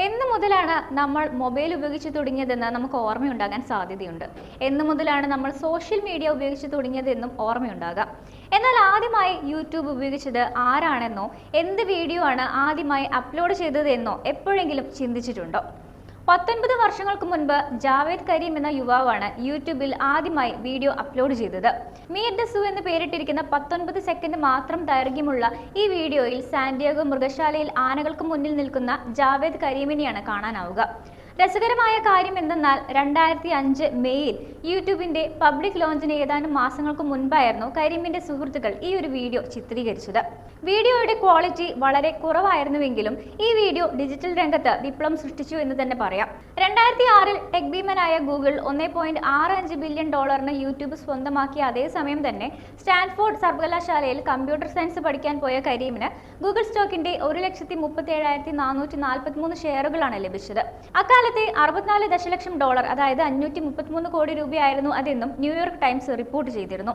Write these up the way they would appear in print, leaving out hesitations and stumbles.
എന്ന് മുതലാണ് നമ്മൾ മൊബൈൽ ഉപയോഗിച്ച് തുടങ്ങിയതെന്ന് നമുക്ക് ഓർമ്മയുണ്ടാകാൻ സാധ്യതയുണ്ട്. എന്ന് മുതലാണ് നമ്മൾ സോഷ്യൽ മീഡിയ ഉപയോഗിച്ച് തുടങ്ങിയതെന്നും ഓർമ്മയുണ്ടാകാം. എന്നാൽ ആദ്യമായി യൂട്യൂബ് ഉപയോഗിച്ചത് ആരാണെന്നോ എന്ത് വീഡിയോ ആണ് ആദ്യമായി അപ്ലോഡ് ചെയ്തതെന്നോ എപ്പോഴെങ്കിലും ചിന്തിച്ചിട്ടുണ്ടോ? 19 വർഷങ്ങൾക്ക് മുൻപ് ജാവേദ് കരീം എന്ന യുവാവാണ് യൂട്യൂബിൽ ആദ്യമായി വീഡിയോ അപ്ലോഡ് ചെയ്തത്. മീറ്റ് ദ സൂ എന്ന് പേരിട്ടിരിക്കുന്ന 19 സെക്കൻഡ് മാത്രം ദൈർഘ്യമുള്ള ഈ വീഡിയോയിൽ സാന്റിയാഗോ മൃഗശാലയിൽ ആനകൾക്ക് മുന്നിൽ നിൽക്കുന്ന ജാവേദ് കരീമിനെയാണ് കാണാനാവുക. രസകരമായ കാര്യം എന്തെന്നാൽ 2005 മെയ്യിൽ യൂട്യൂബിന്റെ പബ്ലിക് ലോഞ്ചിന് ഏതാനും മാസങ്ങൾക്ക് മുൻപായിരുന്നു കരീമിന്റെ സുഹൃത്തുക്കൾ ഈ ഒരു വീഡിയോ ചിത്രീകരിച്ചത്. വീഡിയോയുടെ ക്വാളിറ്റി വളരെ കുറവായിരുന്നുവെങ്കിലും ഈ വീഡിയോ ഡിജിറ്റൽ രംഗത്ത് വിപ്ലവം സൃഷ്ടിച്ചു എന്ന് തന്നെ പറയാം. 2006 ടെക് ഭീമനായ ഗൂഗിൾ $1.65 ബില്യൺ യൂട്യൂബ് സ്വന്തമാക്കിയ അതേസമയം തന്നെ സ്റ്റാൻഫോർഡ് സർവകലാശാലയിൽ കമ്പ്യൂട്ടർ സയൻസ് പഠിക്കാൻ പോയ കരീമിന് ഗൂഗിൾ സ്റ്റോക്കിന്റെ 1,37,443 ഷെയറുകളാണ് ലഭിച്ചത്. അക്കാലത്തെ $64 ദശലക്ഷം, അതായത് 533 കോടി രൂപയായിരുന്നു അതെന്നും ന്യൂയോർക്ക് ടൈംസ് റിപ്പോർട്ട് ചെയ്തിരുന്നു.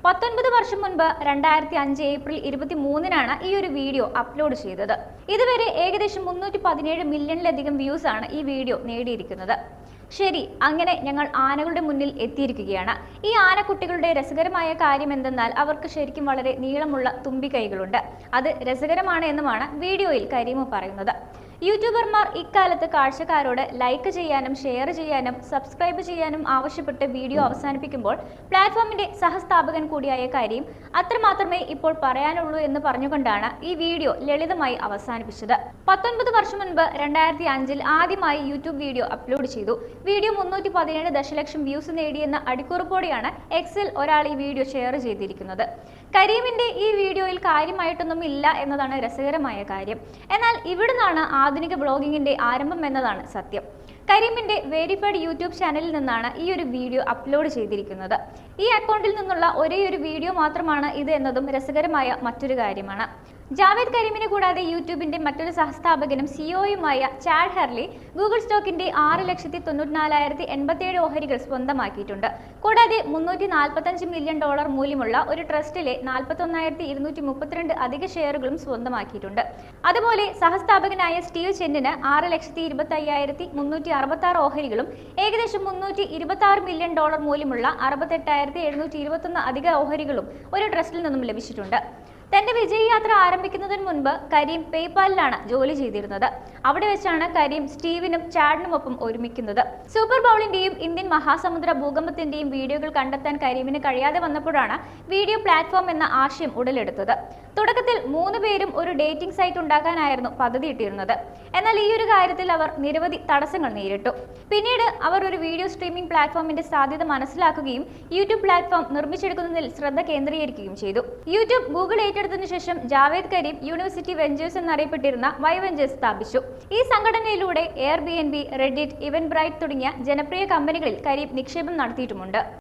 19 വർഷം മുൻപ് 2005 ഏപ്രിൽ 23-നാണ് ഈ ഒരു വീഡിയോ അപ്ലോഡ് ചെയ്തത്. ഇതുവരെ ഏകദേശം 317 മില്യണിലധികം വ്യൂസ് ആണ് ഈ വീഡിയോ നേടിയിരിക്കുന്നത്. ശരി, അങ്ങനെ ഞങ്ങൾ ആനകളുടെ മുന്നിൽ എത്തിയിരിക്കുകയാണ്. ഈ ആനക്കുട്ടികളുടെ രസകരമായ കാര്യം എന്തെന്നാൽ അവർക്ക് ശരിക്കും വളരെ നീളമുള്ള തുമ്പിക്കൈകളുണ്ട്. അത് രസകരമാണ് എന്നുമാണ് വീഡിയോയിൽ കരീമു പറയുന്നത്. യൂട്യൂബർമാർ ഇക്കാലത്ത് കാഴ്ചക്കാരോട് ലൈക്ക് ചെയ്യാനും ഷെയർ ചെയ്യാനും സബ്സ്ക്രൈബ് ചെയ്യാനും ആവശ്യപ്പെട്ട് വീഡിയോ അവസാനിപ്പിക്കുമ്പോൾ പ്ലാറ്റ്ഫോമിന്റെ സഹസ്ഥാപകൻ കൂടിയായ കരീം അത്രമാത്രമേ ഇപ്പോൾ പറയാനുള്ളൂ എന്ന് പറഞ്ഞുകൊണ്ടാണ് ഈ വീഡിയോ ലളിതമായി അവസാനിപ്പിച്ചത്. 19 വർഷം മുൻപ് 2005-ൽ ആദ്യമായി യൂട്യൂബ് വീഡിയോ അപ്ലോഡ് ചെയ്തു. വീഡിയോ 317 ദശലക്ഷം വ്യൂസ് നേടിയെന്ന അടിക്കുറിപ്പോടെയാണ് എക്സിൽ ഒരാൾ ഈ വീഡിയോ ഷെയർ ചെയ്തിരിക്കുന്നത്. കരീമിന്റെ ഈ വീഡിയോയിൽ കാര്യമായിട്ടൊന്നും ഇല്ല എന്നതാണ് രസകരമായ കാര്യം. എന്നാൽ ഇവിടുന്നാണ് ആധുനിക ബ്ലോഗിങ്ങിന്റെ ആരംഭം എന്നതാണ് സത്യം. കരീമിന്റെ വെരിഫൈഡ് യൂട്യൂബ് ചാനലിൽ നിന്നാണ് ഈ ഒരു വീഡിയോ അപ്ലോഡ് ചെയ്തിരിക്കുന്നത്. ഈ അക്കൗണ്ടിൽ നിന്നുള്ള ഒരേയൊരു വീഡിയോ മാത്രമാണ് ഇത് എന്നതും രസകരമായ മറ്റൊരു കാര്യമാണ്. ജാവേദ് കരീമിനെ കൂടാതെ യൂട്യൂബിന്റെ മറ്റൊരു സഹസ്ഥാപകനും സിഇഒയുമായ ചാഡ് ഹെർലി ഗൂഗിൾ സ്റ്റോക്കിന്റെ 6,94,087 ഓഹരികൾ സ്വന്തമാക്കിയിട്ടുണ്ട്. കൂടാതെ $345 മില്യൺ മൂല്യമുള്ള ഒരു ട്രസ്റ്റിലെ 41,232 അധിക ഷെയറുകളും സ്വന്തമാക്കിയിട്ടുണ്ട്. അതുപോലെ സഹസ്ഥാപകനായ സ്റ്റീവ് ചെന്നിന് 6,25,366 ഓഹരികളും ഏകദേശം $326 മില്യൺ മൂല്യമുള്ള 68,721 അധിക ഓഹരികളും ഒരു ട്രസ്റ്റിൽ നിന്നും ലഭിച്ചിട്ടുണ്ട്. തന്റെ വിജയയാത്ര ആരംഭിക്കുന്നതിന് മുൻപ് കരീം പേപാലിലാണ് ജോലി ചെയ്തിരുന്നത്. അവിടെ വെച്ചാണ് കരീം സ്റ്റീവിനും ചാഡിനുമൊപ്പം ഒരുമിക്കുന്നത്. സൂപ്പർ ബൗളിന്റെയും ഇന്ത്യൻ മഹാസമുദ്ര ഭൂകമ്പത്തിന്റെയും വീഡിയോകൾ കണ്ടെത്താൻ കരീമിന് കഴിയാതെ വന്നപ്പോഴാണ് വീഡിയോ പ്ലാറ്റ്ഫോം എന്ന ആശയം ഉടലെടുത്തത്. തുടക്കത്തിൽ 3 പേരും ഒരു ഡേറ്റിംഗ് സൈറ്റ് ഉണ്ടാക്കാനായിരുന്നു പദ്ധതിയിട്ടിരുന്നത്. എന്നാൽ ഈ ഒരു കാര്യത്തിൽ അവർ നിരവധി തടസ്സങ്ങൾ നേരിട്ടു. പിന്നീട് അവർ ഒരു വീഡിയോ സ്ട്രീമിംഗ് പ്ലാറ്റ്ഫോമിന്റെ സാധ്യത മനസ്സിലാക്കുകയും യൂട്യൂബ് പ്ലാറ്റ്ഫോം നിർമ്മിച്ചെടുക്കുന്നതിൽ ശ്രദ്ധ കേന്ദ്രീകരിക്കുകയും ചെയ്തു. യൂട്യൂബ് ഗൂഗിൾ ഏറ്റെടുത്തതിനു ശേഷം ജാവേദ് കരീം യൂണിവേഴ്സിറ്റി വെഞ്ചേഴ്സ് എന്നറിയപ്പെട്ടിരുന്ന വൈ വെഞ്ചേഴ്സ് സ്ഥാപിച്ചു. ഈ സംഘടനയിലൂടെ എയർബിഎൻബി, റെഡിറ്റ്, ഇവന്റ് ബ്രൈറ്റ് തുടങ്ങിയ ജനപ്രിയ കമ്പനികളിൽ കരീം നിക്ഷേപം നടത്തിയിട്ടുമുണ്ട്.